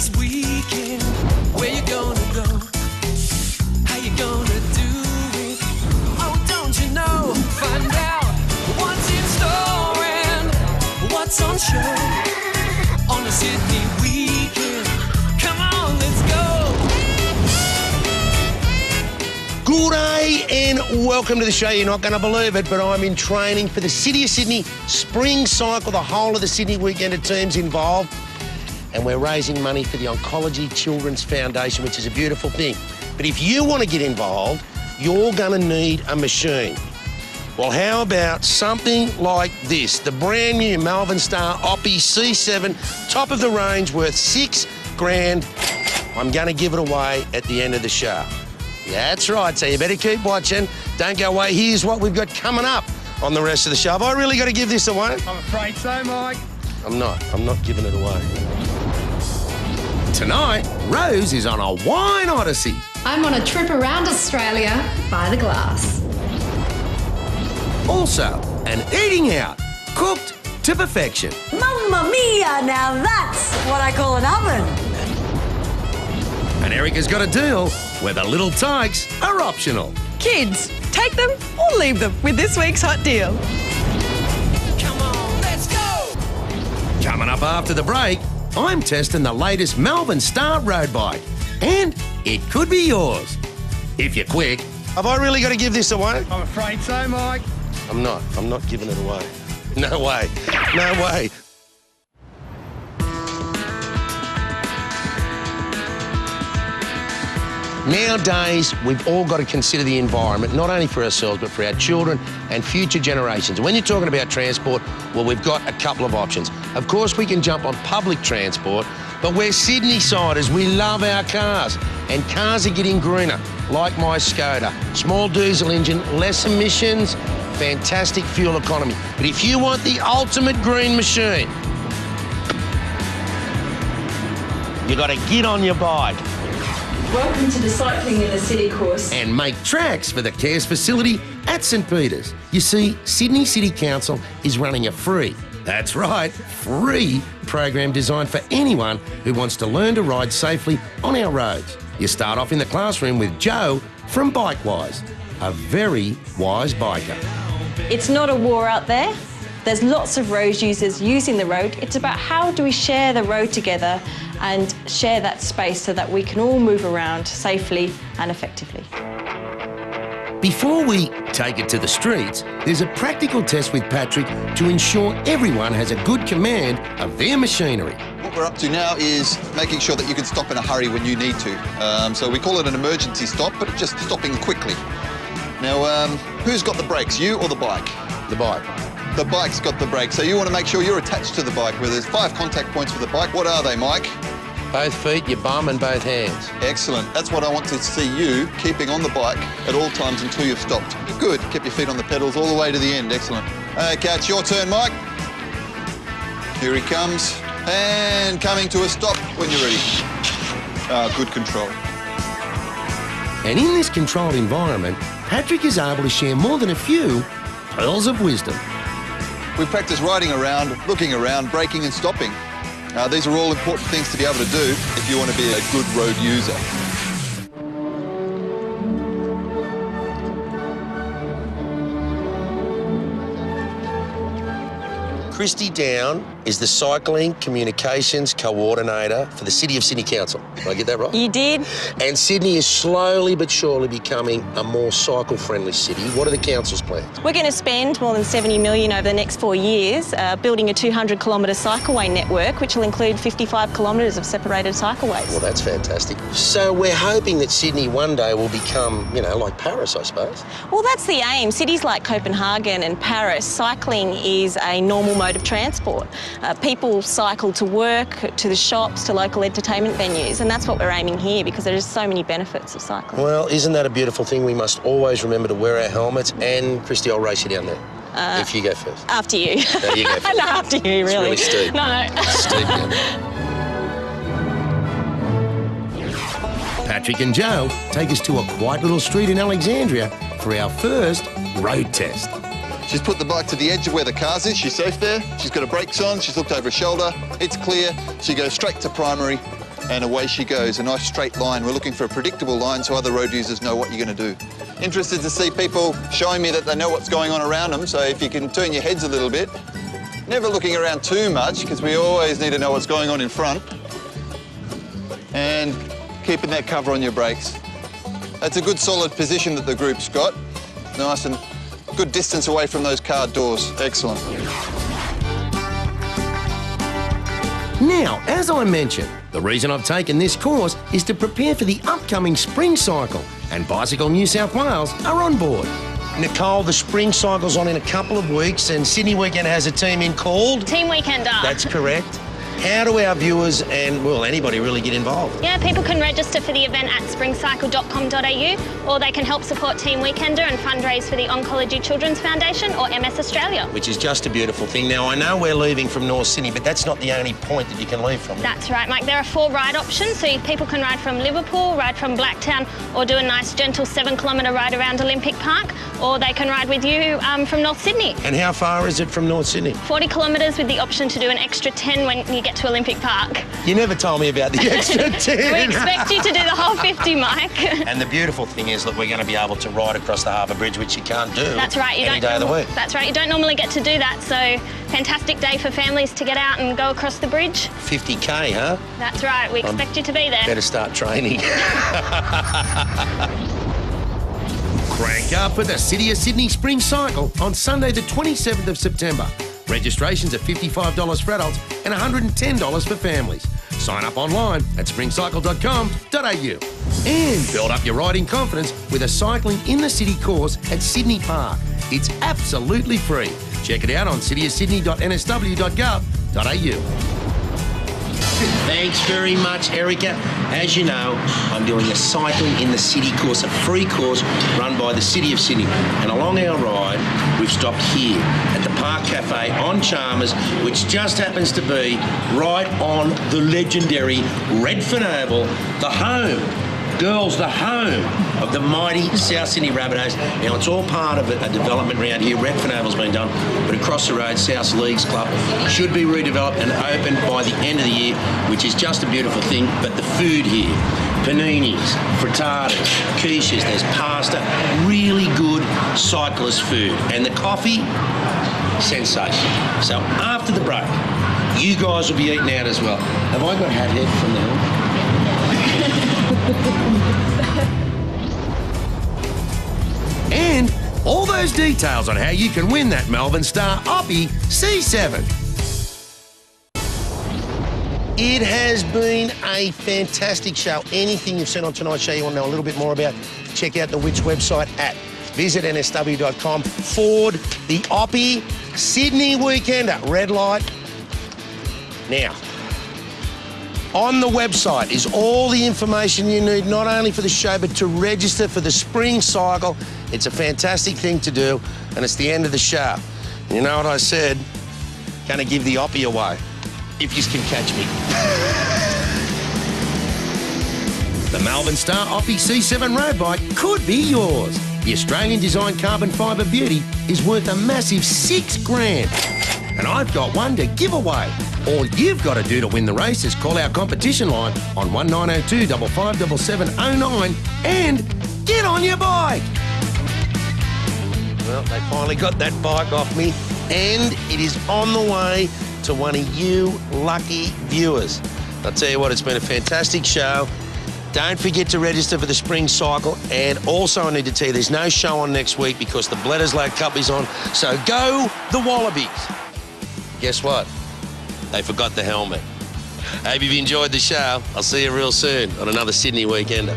this weekend? Where you gonna go? How you gonna do it? Oh, don't you know? Find out what's in store and what's on show on the Sydney weekend. Come on, let's go. Good day and welcome to the show. You're not going to believe it, but I'm in training for the City of Sydney Spring Cycle. The whole of the Sydney Weekender team's involved, and we're raising money for the Oncology Children's Foundation, which is a beautiful thing. But if you want to get involved, you're going to need a machine. Well, how about something like this? The brand new Melbourne Star Oppy C7, top of the range, worth $6 grand. I'm going to give it away at the end of the show. Yeah, that's right, so you better keep watching. Don't go away. Here's what we've got coming up on the rest of the show. Have I really got to give this away? I'm afraid so, Mike. I'm not giving it away. Tonight, Rose is on a wine odyssey. I'm on a trip around Australia by the glass. Also, an eating out, cooked to perfection. Mamma mia, now that's what I call an oven. And Erica's got a deal where the little tykes are optional. Kids, take them or leave them with this week's hot deal. Come on, let's go. Coming up after the break, I'm testing the latest Melbourne Star road bike, and it could be yours if you're quick. Have I really got to give this away? I'm afraid so, Mike. I'm not giving it away. No way. No way. Nowadays, we've all got to consider the environment, not only for ourselves, but for our children and future generations. When you're talking about transport, well, we've got a couple of options. Of course, we can jump on public transport, but we're Sydney-siders. We love our cars, and cars are getting greener, like my Skoda. Small diesel engine, less emissions, fantastic fuel economy. But if you want the ultimate green machine, you got to get on your bike Welcome to the Cycling in the City course. and make tracks for the CARES facility at St Peters. You see, Sydney City Council is running a free, that's right, free program designed for anyone who wants to learn to ride safely on our roads. You start off in the classroom with Joe from BikeWise, a very wise biker. It's not a war out there. There's lots of road users using the road. It's about how do we share the road together and share that space so that we can all move around safely and effectively. Before we take it to the streets, there's a practical test with Patrick to ensure everyone has a good command of their machinery. What we're up to now is making sure that you can stop in a hurry when you need to. So we call it an emergency stop, but just stopping quickly. Now, who's got the brakes, you or the bike? The bike. The bike's got the brakes, so you want to make sure you're attached to the bike, where there's 5 contact points for the bike. What are they, Mike? Both feet, your bum and both hands. Excellent. That's what I want to see you keeping on the bike at all times until you've stopped. Good. Keep your feet on the pedals all the way to the end. Excellent. Okay, it's your turn, Mike. Here he comes. And coming to a stop when you're ready. Good control. And in this controlled environment, Patrick is able to share more than a few pearls of wisdom. We practice riding around, looking around, braking and stopping. These are all important things to be able to do if you want to be a good road user. Christy Down is the Cycling Communications Coordinator for the City of Sydney Council. Did I get that right? You did. And Sydney is slowly but surely becoming a more cycle-friendly city. What are the council's plans? We're going to spend more than $70 million over the next 4 years building a 200-kilometre cycleway network, which will include 55 kilometres of separated cycleways. Well, that's fantastic. So we're hoping that Sydney one day will become, like Paris, I suppose. Well, that's the aim. Cities like Copenhagen and Paris, cycling is a normal mode of transport. People cycle to work, to the shops, to local entertainment venues, and that's what we're aiming here because there's so many benefits of cycling. Well, isn't that a beautiful thing? We must always remember to wear our helmets. And, Christy, I'll race you down there. If you go first. After you. No, you go first. No, after you, really. It's really steep. No. It's steep down there. Patrick and Joe take us to a quiet little street in Alexandria for our first road test. She's put the bike to the edge of where the cars is. She's safe there. She's got her brakes on. She's looked over her shoulder. It's clear. She goes straight to primary. and away she goes. A nice straight line. We're looking for a predictable line so other road users know what you're going to do. Interested to see people showing me that they know what's going on around them, so if you can turn your heads a little bit. Never looking around too much, because we always need to know what's going on in front. And keeping that cover on your brakes. That's a good solid position that the group's got. Nice and good distance away from those car doors. Excellent. Now, as I mentioned, the reason I've taken this course is to prepare for the upcoming spring cycle, and Bicycle New South Wales are on board. Nicole, the spring cycle's on in a couple of weeks, and Sydney Weekend has a team in called... Team Weekender. That's correct. How do our viewers and, well, anybody really get involved? Yeah, people can register for the event at springcycle.com.au, or they can help support Team Weekender and fundraise for the Oncology Children's Foundation or MS Australia. Which is just a beautiful thing. Now, I know we're leaving from North Sydney, but that's not the only point that you can leave from. That's right, Mike. There are 4 ride options, so people can ride from Liverpool, ride from Blacktown, or do a nice gentle 7-kilometre ride around Olympic Park, or they can ride with you from North Sydney. And how far is it from North Sydney? 40 kilometres with the option to do an extra 10 when you get to Olympic Park. You never told me about the extra 10. We expect you to do the whole 50, Mike. And the beautiful thing is that we're going to be able to ride across the Harbour Bridge, which you can't do That's right. any day of the week. That's right. You don't normally get to do that, so fantastic day for families to get out and go across the bridge. 50k, huh? That's right. We expect you to be there. Better start training. Crank up for the City of Sydney Spring Cycle on Sunday the 27th of September. Registration's at $55 for adults and $110 for families. Sign up online at springcycle.com.au. And build up your riding confidence with a cycling in the city course at Sydney Park. It's absolutely free. Check it out on cityofsydney.nsw.gov.au. Thanks very much, Erica. As you know, I'm doing a cycling in the city course, a free course run by the City of Sydney. And along our ride, we've stopped here at the Park Cafe on Chalmers, which just happens to be right on the legendary Redfern Oval, the home, girls, the home of the mighty South Sydney Rabbitohs. Now, it's all part of a development around here. Redfern Oval's been done, but across the road, South Leagues Club should be redeveloped and opened by the end of the year, which is just a beautiful thing. But the food here, paninis, frittatas, quiches, there's pasta, really good cyclist food. And the coffee, sensational. So after the break, you guys will be eating out as well. Have I got hat head from the hill? And all those details on how you can win that Melbourne Star Oppy C7. It has been a fantastic show. Anything you've seen on tonight's show you want to know a little bit more about, check out the Which website at visitnsw.com. Ford, the Oppy Sydney Weekender, red light. Now, on the website is all the information you need, not only for the show, but to register for the spring cycle. It's a fantastic thing to do, and it's the end of the show. You know what I said? Gonna give the Oppy away, if you can catch me. The Melbourne Star Oppy C7 road bike could be yours. The Australian designed carbon fibre beauty is worth a massive $6,000. And I've got one to give away. All you've got to do to win the race is call our competition line on 1902 557709 and get on your bike. Well, they finally got that bike off me, and it is on the way to one of you lucky viewers. I'll tell you what, it's been a fantastic show. Don't forget to register for the spring cycle, and also I need to tell you there's no show on next week because the Bledisloe Cup is on, so go the Wallabies. Guess what? They forgot the helmet. Hope you've enjoyed the show. I'll see you real soon on another Sydney Weekender.